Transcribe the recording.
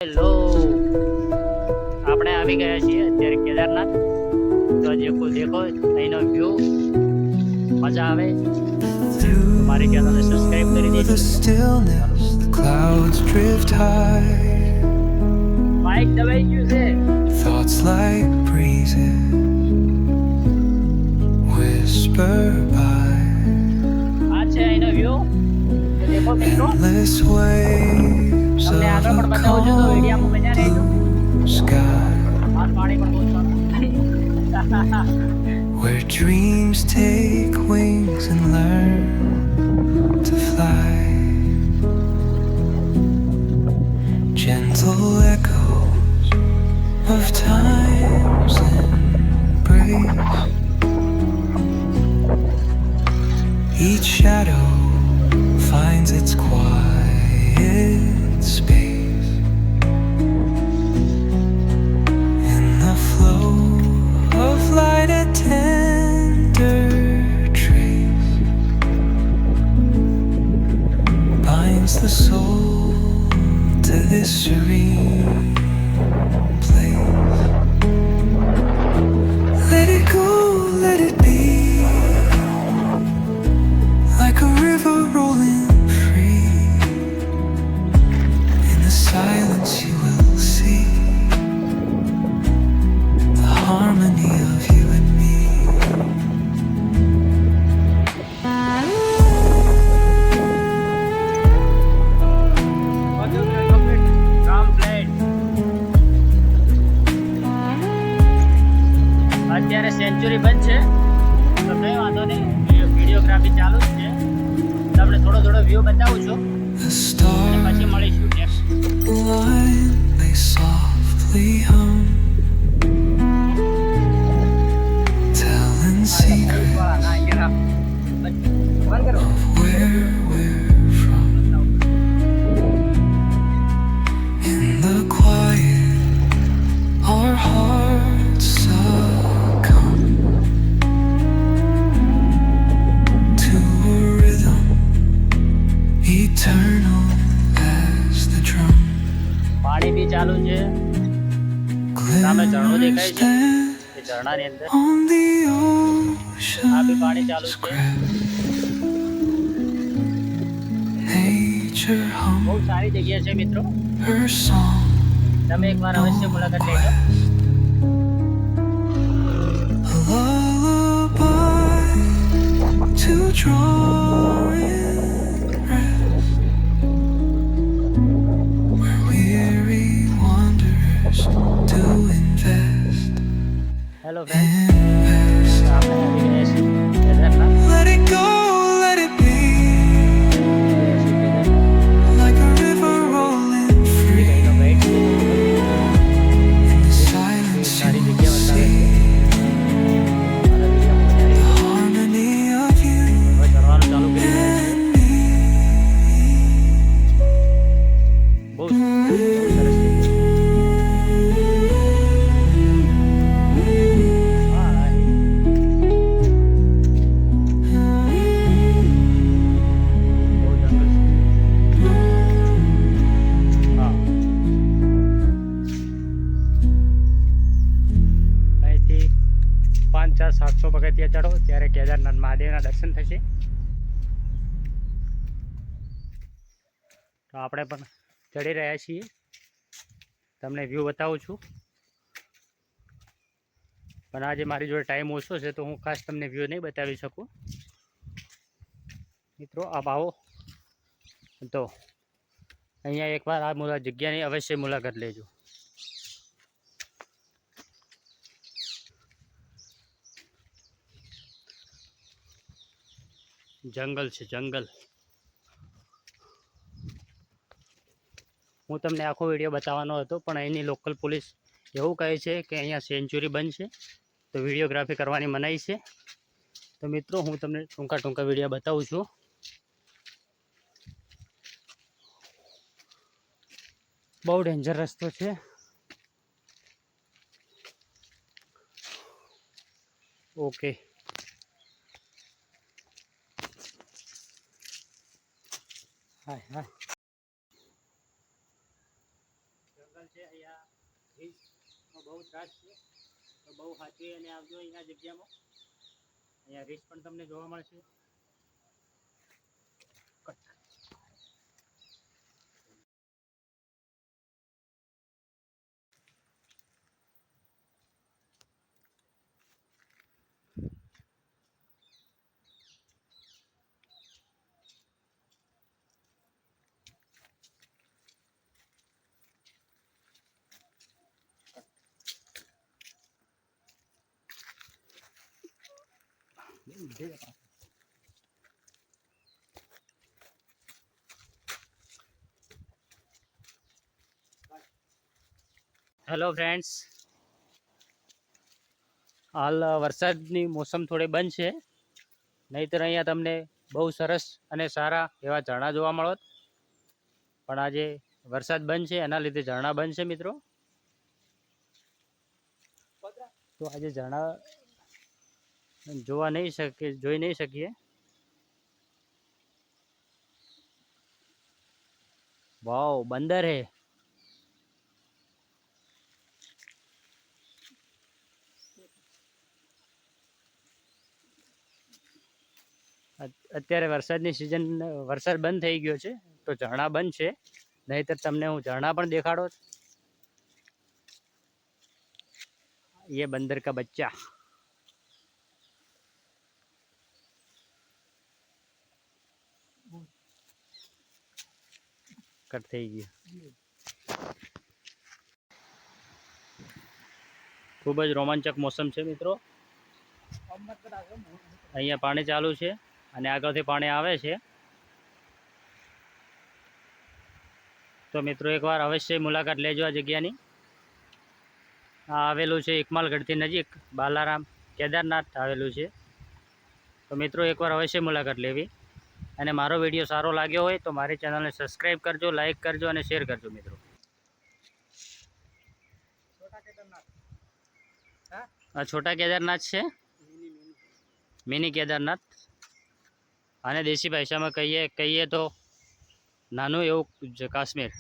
Hello, આપણે આવી ગયા છીએ અત્યારે કેદારનાથ. તો દેખો અહીંનો વ્યૂ મજા આવે તો મારી ચેનલને સબસ્ક્રાઇબ કરી દેજો. Clouds drift high, માઇક દબાઈ ગયું છે. thoughts like breezes whisper by. આ છે અહીંનો વ્યૂ. તો દેખો મિત્રો, Endless waves તમને of આગળ a પણ બતાવું છું તો વિડીયોમાં મજા રહેજો. calm sky, આ પાણી પણ બહુ સારું. where dreams take wings and learn to fly. Gentle echoes of time's embrace. Each shadow finds its quiet space. In the flow of light, a tender trace binds the soul to this serene place. Let it go, let it be, like a river rolling free. In the silence you will see the harmony of you and me. અત્યારે century બંધ છે તો કંઈ વાંધો નહીં, videography ચાલુ જ છે. તમને થોડો વ્યૂ બતાવું છું The અને stars પછી મળીશું next. align, they softly hum, telling secrets of where we're from. In the quiet, our hearts succumb to a rhythm eternal as the drum. પાણી બી ચાલુ છે. સામે ઝરણું દેખાય છે. Glimpse એ ઝરણાની અંદર on the આ બી પાણી ચાલુ ocean's છે. crest. Nature hum બહુ સારી જગ્યા છે મિત્રો, her song, તમે એકવાર અવશ્ય મુલાકાત લેજો. a lullaby to draw in rest, where weary wanderers do invest. Hello friend, Invest. આપણે આવી ગયા છીએ Kedarnath. Let it go, let it be, like a river rolling free. અહીંનો ગાઈડ છે. In the silence સારી you જગ્યા will બતાવે see છે. મારા વિડીયોમાં મજા the આવી. harmony of you હવે ચડવાનું ચાલુ કરી રહ્યા છીએ. and me. બહુ સરસ જગ્યા. હા, બહુ જંગલ છે. હા, અહીંથી 5, 4, 700 પગથિયા ચડો ત્યારે કેદારનાથ મહાદેવના દર્શન થશે. તો આપણે પણ ચડી રહ્યા છીએ, તમને વ્યૂ બતાવું છું. પણ આજે મારી જોડે ટાઈમ ઓછો છે તો હું ખાસ તમને વ્યૂ નહીં બતાવી શકું. મિત્રો આપ આવો તો અહીંયા એકવાર આ જગ્યાની અવશ્ય મુલાકાત લેજો. જંગલ છે જંગલ. હું તમને આખો વિડીયો બતાવવાનો હતો પણ અહીંની લોકલ પોલીસ એવું કહે છે કે અહીંયા સેન્ચુરી બંધ છે તો વિડીયોગ્રાફી કરવાની મનાઈ છે. તો મિત્રો હું તમને ટૂંકા વિડીયો બતાવું છું. બહુ ડેન્જર રસ્તો છે. ઓકે, હાય હાય. છે. અહીંયા રીંછનો બહુ ત્રાસ છે, તો બહુ સાચવી અને આવજો અહીંયા જગ્યામાં. અહીંયા રીંછ પણ તમને જોવા મળશે. હેલો ફ્રેન્ડ્સ, હાલ વરસાદની મોસમ થોડી બંધ છે, નહીંતર અહીંયા તમને બહુ સરસ અને સારા એવા ઝરણા જોવા મળત. પણ આજે વરસાદ બંધ છે, એના લીધે ઝરણા બંધ છે મિત્રો. તો આજે ઝરણા જોઈ નહીં શકીએ. વાવ, બંદર હે. અત્યારે વરસાદની સિઝન, વરસાદ બંધ થઈ ગયો છે, તો ઝરણા બંધ છે. નહીંતર તમને હું ઝરણા પણ દેખાડો. ये बंदर का बच्चा. કટ થઈ ગયું. ખૂબ જ રોમાંચક મોસમ છે મિત્રો. અહીંયા પાણી ચાલુ છે અને આગળથી પાણી આવે છે. તો મિત્રો એકવાર અવશ્ય મુલાકાત લેજો આ જગ્યાની. આ આવેલું છે એકમાલગઢથી નજીક, બાલારામ કેદારનાથ આવેલું છે. તો મિત્રો એકવાર અવશ્ય મુલાકાત લેવી. અને મારો વિડીયો સારો લાગ્યો હોય તો મારી ચેનલને સબસ્ક્રાઈબ કરજો, લાઈક કરજો અને શેર કરજો મિત્રો. આ છોટા કેદારનાથ છે, મિની કેદારનાથ. અને દેશી ભાષામાં કહીએ તો નાનું એવું કાશ્મીર.